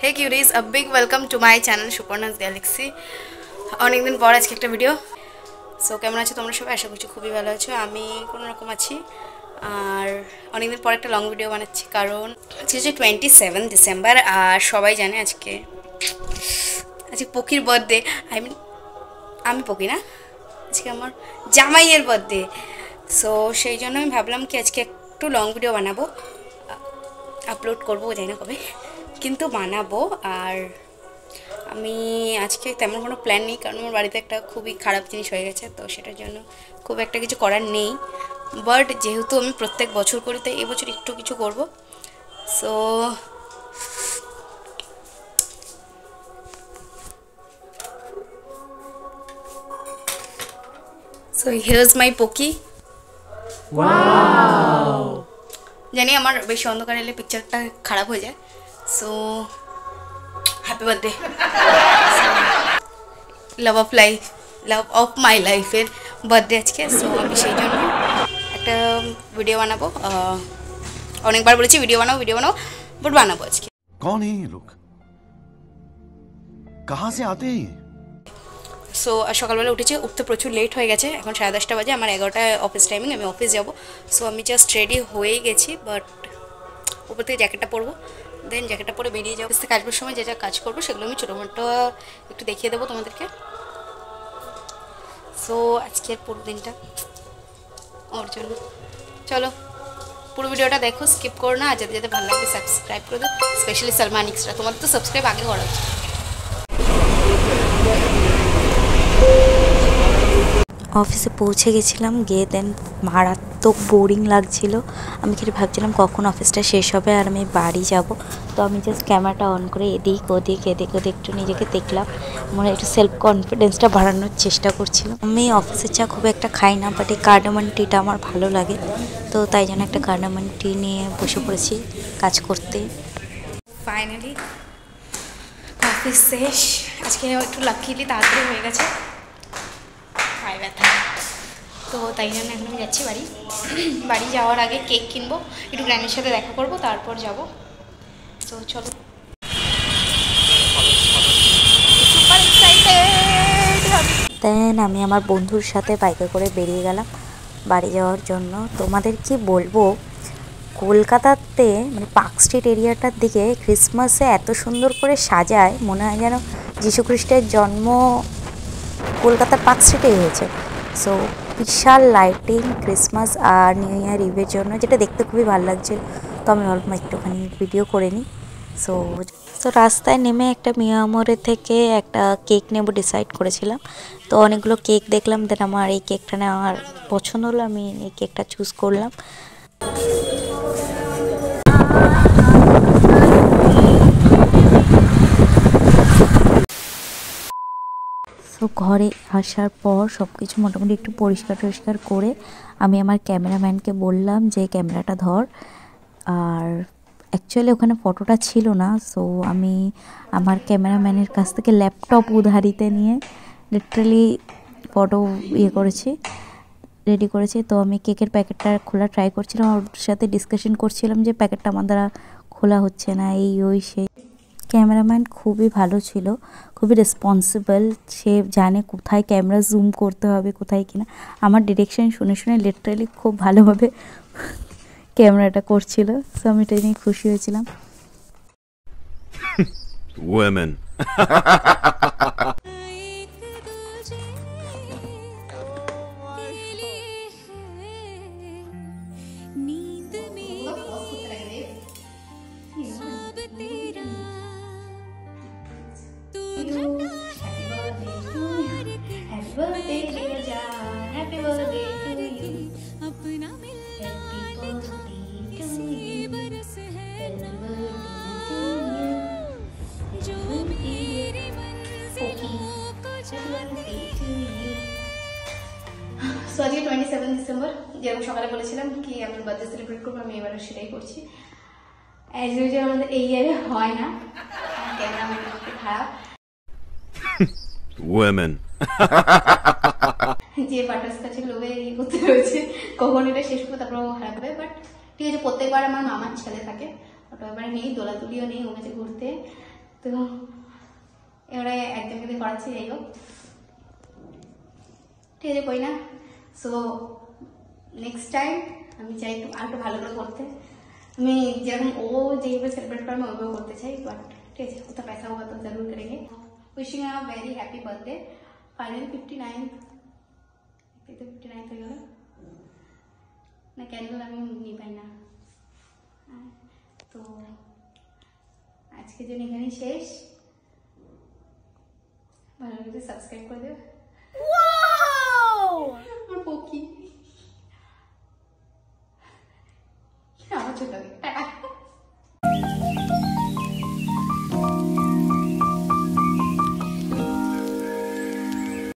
Hey cuties, a big welcome to my channel Suparna's Galaxy. অনেকদিন পর আজকে একটা ভিডিও। সো কেমন আছো তোমরা সবাই? আশা করছি খুবই ভালো আছো। আমি কোনো রকম আছি। আর অনেকদিন পর একটা লং ভিডিও বানাচ্ছি কারণ আজকে হচ্ছে 27 ডিসেম্বর আর সবাই জানে আজকে পকির বার্থডে। আমি পকি না, আজকে আমার জামাইয়ের বার্থডে। সো সেই জন্য আমি ভাবলাম কি আজকে একটু লং ভিডিও বানাবো, আপলোড করবো, জানি না কবে, কিন্তু বানাবো। আর আমি আজকে তেমন কোনো প্ল্যান নেই কারণ আমার বাড়িতে একটা খুবই খারাপ জিনিস হয়ে গেছে, তো সেটার জন্য খুব একটা কিছু করার নেই। বাট যেহেতু আমি প্রত্যেক বছর করি তাই এবছর একটু কিছু করব। সো হিয়ার্স মাই পকি। জানি আমার বেশি অন্ধকার এলে পিকচারটা খারাপ হয়ে যায়। So happy birthday, love of my লাইফের বার্থডে আজকে। সো আমি সেই জন্য একটা ভিডিও বানাবো। অনেকবার বলেছি ভিডিও বানাও বাট বানাবো আজকে। कौन है ये लोग, कहाँ से आते हैं? সো সকালবেলা উঠতে প্রচুর লেট হয়ে গেছে, এখন 10:30 বাজে, আমার 11টায় অফিস টাইমিং, আমি অফিস যাব। সো আমি জাস্ট রেডি হয়ে গেছি, বাট উপর থেকে জ্যাকেটটা পরবো, দেন জ্যাকেটটা পরে বেরিয়ে যাবো। অফিস থেকে আসবার সময় যা কাজ করবো সেগুলো আমি ছোটো মোটো একটু দেখিয়ে দেবো তোমাদেরকে। সো আজকের পুরো দিনটা ওর জন্য, চলো পুরো ভিডিওটা দেখো, স্কিপ করো না। আর যাতে ভালো লাগে সাবস্ক্রাইব করে দাও, স্পেশালি সালমান এক্সট্রা। তোমাদের তো সাবস্ক্রাইব আগে করা উচিত। অফিসে পৌঁছে গেছিলাম, গিয়ে দেন মারাত্মক বোরিং লাগছিল। আমি কি ভাবছিলাম কখন অফিসটা শেষ হবে আর আমি বাড়ি যাব। তো আমি জাস্ট ক্যামেরাটা অন করে এদিক ওদিক একটু নিজেকে দেখলাম, মনে একটু সেলফ কনফিডেন্সটা বাড়ানোর চেষ্টা করছিলাম। আমি অফিসের চা খুব একটা খাই না, বাট এই কার্ডামন টিটা আমার ভালো লাগে, তো তাই জন্য একটা কার্ডামন টি নিয়ে বসে পড়েছি কাজ করতে। ফাইনালি অফিস শেষ। আজকে একটু লাকিলি তাড়াতাড়ি হয়ে গেছে, পায়ে ব্যথা, তো তাই জন্য এখন আমি যাচ্ছি বাড়ি যাওয়ার আগে কেক কিনবো, একটু গ্র্যান্ডের সাথে দেখা করবো, তারপর যাব। তো চলো, দেন আমি আমার বন্ধুর সাথে বাইকে করে বেরিয়ে গেলাম বাড়ি যাওয়ার জন্য। তোমাদের কি বলবো, কলকাতাতে মানে পার্ক স্ট্রিট এরিয়াটার দিকে ক্রিসমাসে এত সুন্দর করে সাজায়, মনে হয় যেন যীশুখ্রিস্টের জন্ম কলকাতার পার্ক স্ট্রিটেই হয়েছে। সো বিশাল লাইটিং ক্রিসমাস আর নিউ ইয়ার ইভের জন্য, যেটা দেখতে খুবই ভালো লাগছে। তো আমি অল্প একটুখানি ভিডিও করে নিই। সো রাস্তায় নেমে একটা মিয়ামোড়ে থেকে একটা কেক নেব ডিসাইড করেছিলাম। তো অনেকগুলো কেক দেখলাম, দেন আমার এই কেকটা আমার পছন্দ হলো, আমি এই কেকটা চুজ করলাম। তো ঘরে আসার পর সব কিছু মোটামুটি একটু পরিষ্কার করে আমি আমার ক্যামেরাম্যানকে বললাম যে ক্যামেরাটা ধর। আর অ্যাকচুয়ালি ওখানে ফটোটা ছিল না, সো আমি আমার ক্যামেরাম্যানের কাছ থেকে ল্যাপটপ উধারিতে নিয়ে লিটারালি ফটো রেডি করেছি। তো আমি কেকের প্যাকেটটা খোলা ট্রাই করছিলাম, ওর সাথে ডিসকাশন করছিলাম যে প্যাকেটটা আমার দ্বারা খোলা হচ্ছে না, সেই। ক্যামেরাম্যান খুবই ভালো ছিল, খুবই রেসপন্সিবল, সে জানে কোথায় ক্যামেরা জুম করতে হবে কোথায় কিনা। আমার ডিরেকশন শুনে লিটারালি খুব ভালোভাবে ক্যামেরাটা করছিল, সো আমি এটা নিয়ে খুশি হয়েছিলাম। Women. সো আজকে 27 ডিসেম্বর, যেরকম সকালে বলেছিলাম কি আমি বার্থডে সেলিব্রেট করবো, আমি এবারে সেটাই করছি। অ্যাজ ইউজুয়াল আমাদের এই ইয়ারে হয় না, ক্যামেরা খারাপ, Women. যে বাটারস্কচে লোভে ইয়ে করতে হয়েছে, কখন এটা শেষ করবো তারপর হারাবে। বাট ঠিক আছে, প্রত্যেকবার আমার মামার ছেলে থাকে, ওটা এবারে নেই, দোলাতুলিও নেই, ও গেছে ঘুরতে। তো এবারে একজনকে দিয়ে করাচ্ছি, যাই হোক ঠিক আছে, করি না। সো নেক্সট টাইম আমি চাই আর একটু ভালো করে করতে। আমি যেরকম ও যেভাবে সেলিব্রেট করে আমি ওইভাবে করতে চাই, বাট ঠিক আছে उतना पैसा होगा तो जरूर करेंगे। Wishing a very happy birthday. Finally 59 হয়ে গেল না, ক্যান্ডেল আমি নিয়ে পাই না। তো আজকের জন্য এখানেই শেষ। ভালো লাগলে সাবস্ক্রাইব করে দেবে।